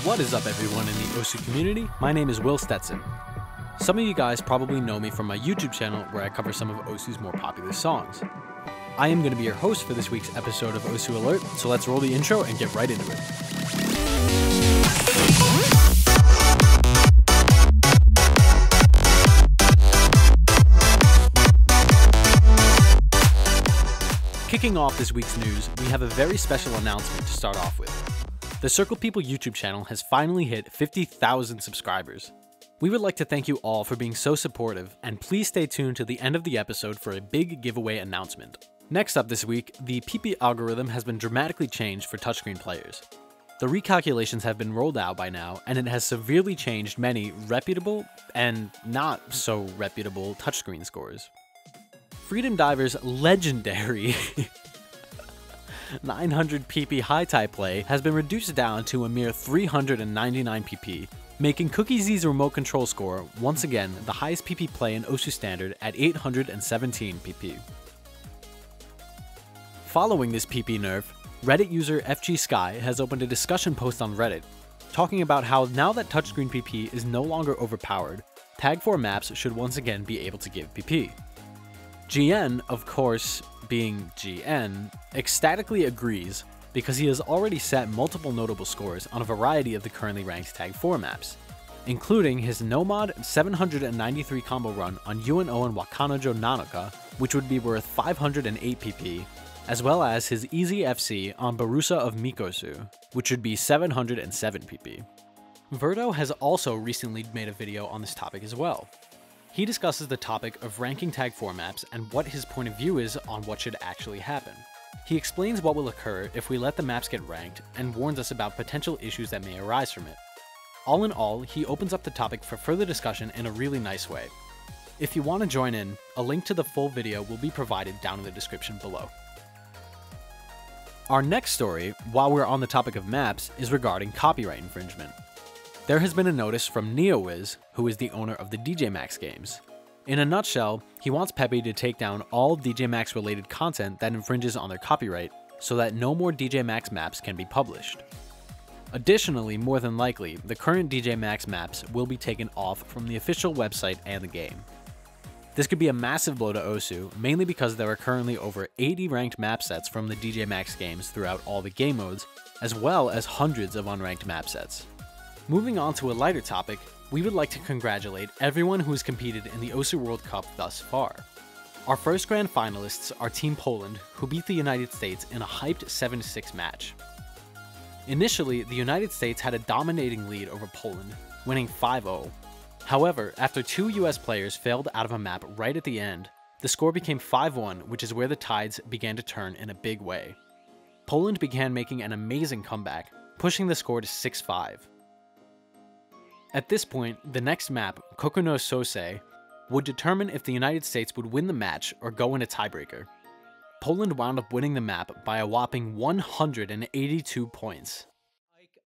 What is up everyone in the Osu community? My name is Will Stetson. Some of you guys probably know me from my YouTube channel where I cover some of Osu's more popular songs. I am going to be your host for this week's episode of Osu Alert, so let's roll the intro and get right into it. Kicking off this week's news, we have a very special announcement to start off with. The Circle People YouTube channel has finally hit 50,000 subscribers. We would like to thank you all for being so supportive, and please stay tuned to the end of the episode for a big giveaway announcement. Next up this week, the PP algorithm has been dramatically changed for touchscreen players. The recalculations have been rolled out by now, and it has severely changed many reputable and not so reputable touchscreen scores. Freedom Diver's legendary 900 PP high tie play has been reduced down to a mere 399 PP, making Cookiezi's remote control score once again the highest PP play in Osu standard at 817 PP. Following this PP nerf, Reddit user FG Sky has opened a discussion post on Reddit, talking about how now that touchscreen PP is no longer overpowered, Tag 4 maps should once again be able to give PP. GN, of course, being GN, ecstatically agrees because he has already set multiple notable scores on a variety of the currently ranked Tag 4 maps, including his Nomad 793 combo run on UNO and Wakanojo Nanoka, which would be worth 508 PP, as well as his Easy FC on Barusa of Mikosu, which would be 707 PP. Verdo has also recently made a video on this topic as well. He discusses the topic of ranking Tag 4 maps and what his point of view is on what should actually happen. He explains what will occur if we let the maps get ranked and warns us about potential issues that may arise from it. All in all, he opens up the topic for further discussion in a really nice way. If you want to join in, a link to the full video will be provided down in the description below. Our next story, while we're on the topic of maps, is regarding copyright infringement. There has been a notice from NeoWiz, who is the owner of the DJ Max games. In a nutshell, he wants Pepe to take down all DJ Max related content that infringes on their copyright, so that no more DJ Max maps can be published. Additionally, more than likely, the current DJ Max maps will be taken off from the official website and the game. This could be a massive blow to Osu, mainly because there are currently over 80 ranked map sets from the DJ Max games throughout all the game modes, as well as hundreds of unranked map sets. Moving on to a lighter topic, we would like to congratulate everyone who has competed in the Osu World Cup thus far. Our first grand finalists are Team Poland, who beat the United States in a hyped 7-6 match. Initially, the United States had a dominating lead over Poland, winning 5-0. However, after two US players failed out of a map right at the end, the score became 5-1, which is where the tides began to turn in a big way. Poland began making an amazing comeback, pushing the score to 6-5. At this point, the next map, Kokou no Sousei, would determine if the United States would win the match or go in a tiebreaker. Poland wound up winning the map by a whopping 182 points.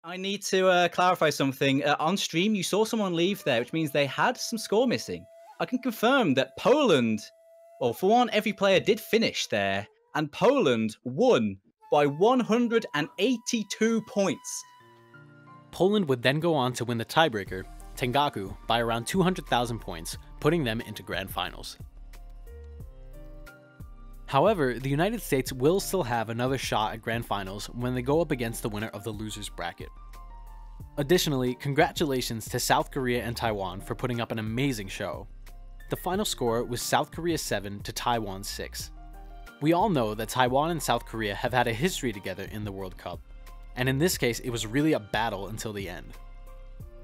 I need to clarify something. On stream, you saw someone leave there, which means they had some score missing. I can confirm that Poland, well, for one, every player did finish there, and Poland won by 182 points. Poland would then go on to win the tiebreaker, Tengaku, by around 200,000 points, putting them into grand finals. However, the United States will still have another shot at grand finals when they go up against the winner of the losers bracket. Additionally, congratulations to South Korea and Taiwan for putting up an amazing show. The final score was South Korea 7 to Taiwan 6. We all know that Taiwan and South Korea have had a history together in the World Cup, and in this case it was really a battle until the end.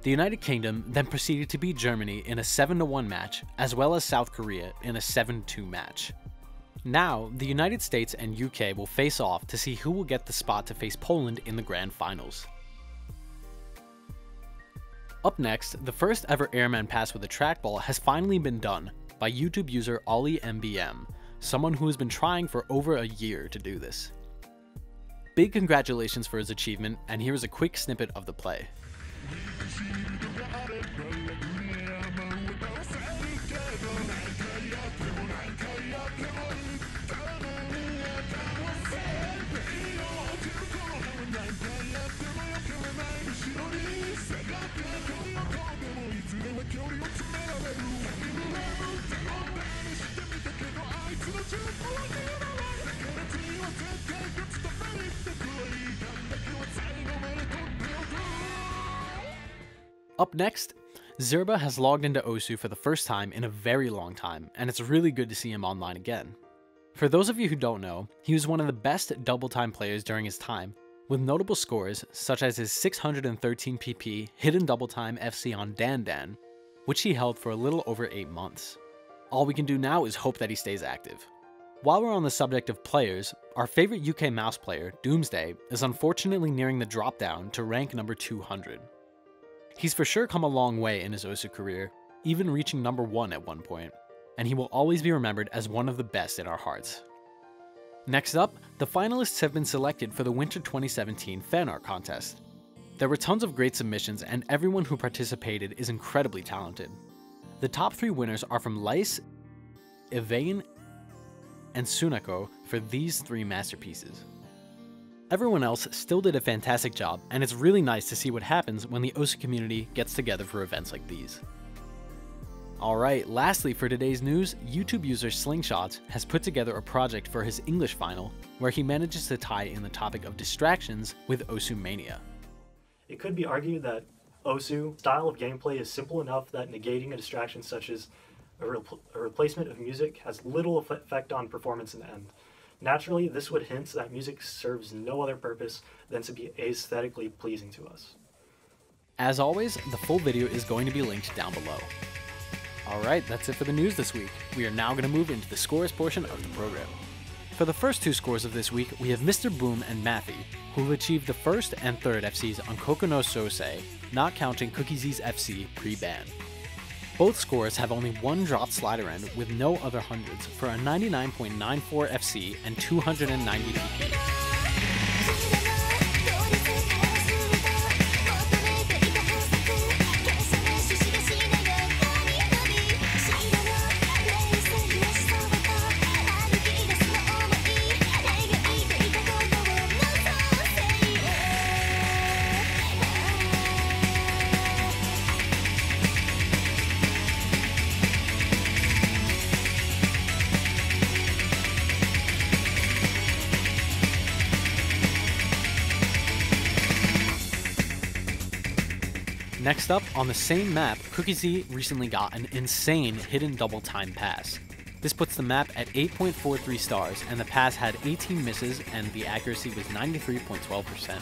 The United Kingdom then proceeded to beat Germany in a 7-1 match, as well as South Korea in a 7-2 match. Now, the United States and UK will face off to see who will get the spot to face Poland in the grand finals. Up next, the first ever airman pass with a trackball has finally been done by YouTube user OllieMBM, someone who has been trying for over a year to do this. Big congratulations for his achievement, and here is a quick snippet of the play. Up next, Zirba has logged into Osu for the first time in a very long time, and it's really good to see him online again. For those of you who don't know, he was one of the best double time players during his time, with notable scores such as his 613 PP hidden double time FC on Dan Dan, which he held for a little over 8 months. All we can do now is hope that he stays active. While we're on the subject of players, our favorite UK mouse player, Doomsday, is unfortunately nearing the drop down to rank number 200. He's for sure come a long way in his Osu career, even reaching number 1 at one point, and he will always be remembered as one of the best in our hearts. Next up, the finalists have been selected for the Winter 2017 Fanart Contest. There were tons of great submissions, and everyone who participated is incredibly talented. The top 3 winners are from Lice, Yvain, and Sunako for these 3 masterpieces. Everyone else still did a fantastic job, and it's really nice to see what happens when the Osu community gets together for events like these. Alright, lastly for today's news, YouTube user Slingshot has put together a project for his English final, where he manages to tie in the topic of distractions with Osu Mania. It could be argued that Osu style of gameplay is simple enough that negating a distraction such as a replacement of music has little effect on performance in the end. Naturally, this would hint that music serves no other purpose than to be aesthetically pleasing to us. As always, the full video is going to be linked down below. Alright, that's it for the news this week. We are now going to move into the scores portion of the program. For the first 2 scores of this week, we have MrBOOM and Mathi, who have achieved the 1st and 3rd FCs on Kokou no Sousei, not counting Cookiezi's FC pre-ban. Both scores have only 1 dropped slider end with no other hundreds for a 99.94 FC and 290 PP. Next up, on the same map, Cookiezi recently got an insane hidden double time pass. This puts the map at 8.43 stars, and the pass had 18 misses and the accuracy was 93.12%.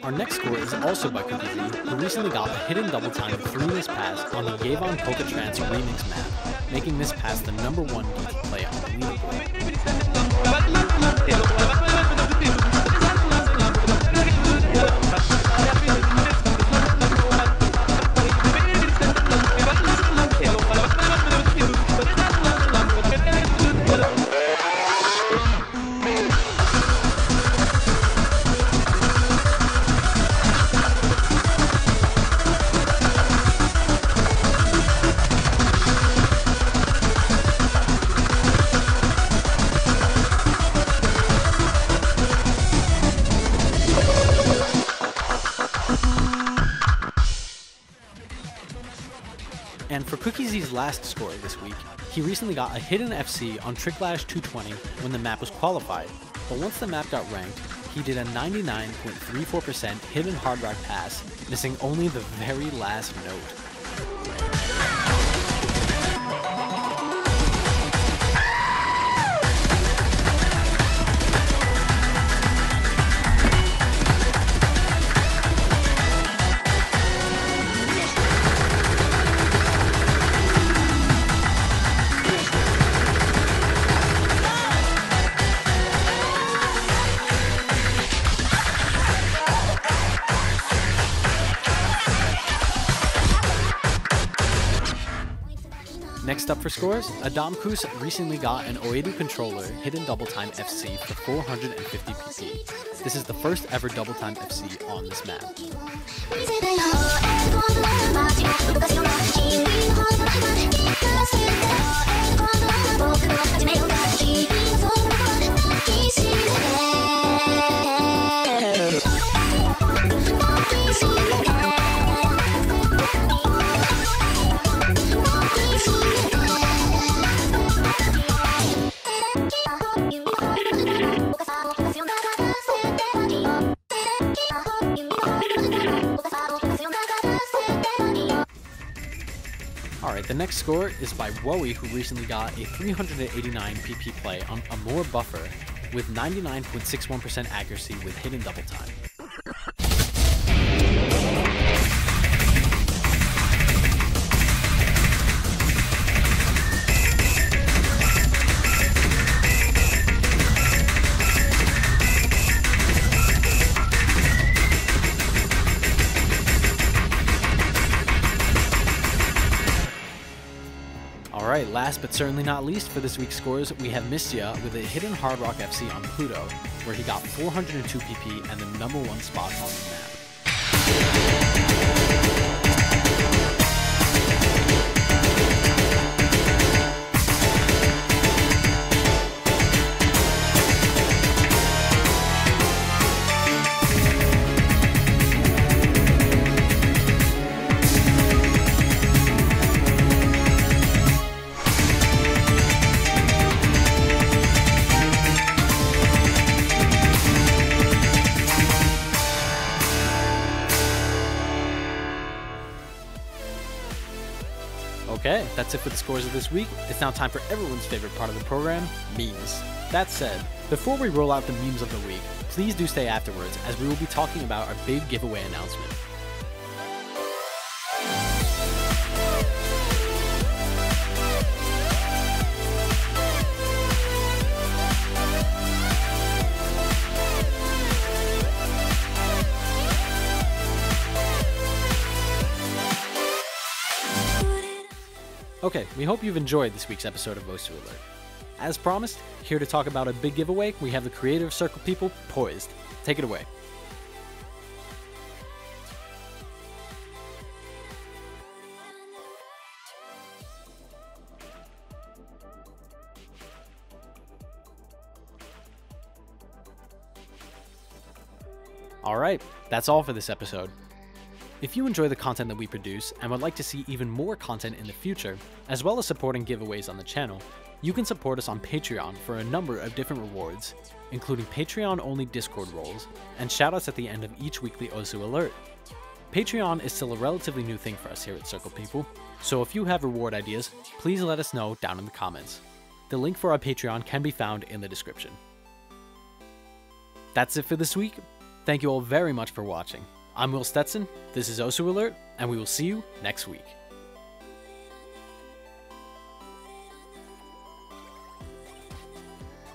Our next score is also by Cookiezi, who recently got a hidden double time 3-miss pass on the Yevon Polka Trance remix map, making this pass the number 1 beat to play on the leaderboard. And for Cookiezi's last score this week, he recently got a hidden FC on Tricklash 220 when the map was qualified, but once the map got ranked, he did a 99.34% hidden hard rock pass, missing only the very last note. Next up for scores, Adamqs recently got an Oedo controller Hidden Double Time FC for 450 PP. This is the first ever Double Time FC on this map. Alright, the next score is by Woey, who recently got a 389 PP play on a more buffer with 99.61% accuracy with Hidden Double Time. Alright, last but certainly not least for this week's scores, we have Mystia with a hidden Hard Rock FC on Pluto, where he got 402 PP and the #1 spot on the map. Okay, that's it for the scores of this week. It's now time for everyone's favorite part of the program, memes. That said, before we roll out the memes of the week, please do stay afterwards as we will be talking about our big giveaway announcement. Okay, we hope you've enjoyed this week's episode of Osu Alert. As promised, here to talk about a big giveaway, we have the Creative Circle people poised. Take it away. Alright, that's all for this episode. If you enjoy the content that we produce and would like to see even more content in the future, as well as supporting giveaways on the channel, you can support us on Patreon for a number of different rewards, including Patreon-only Discord roles and shoutouts at the end of each weekly Osu Alert. Patreon is still a relatively new thing for us here at Circle People, so if you have reward ideas, please let us know down in the comments. The link for our Patreon can be found in the description. That's it for this week. Thank you all very much for watching. I'm Will Stetson, this is Osu Alert, and we will see you next week.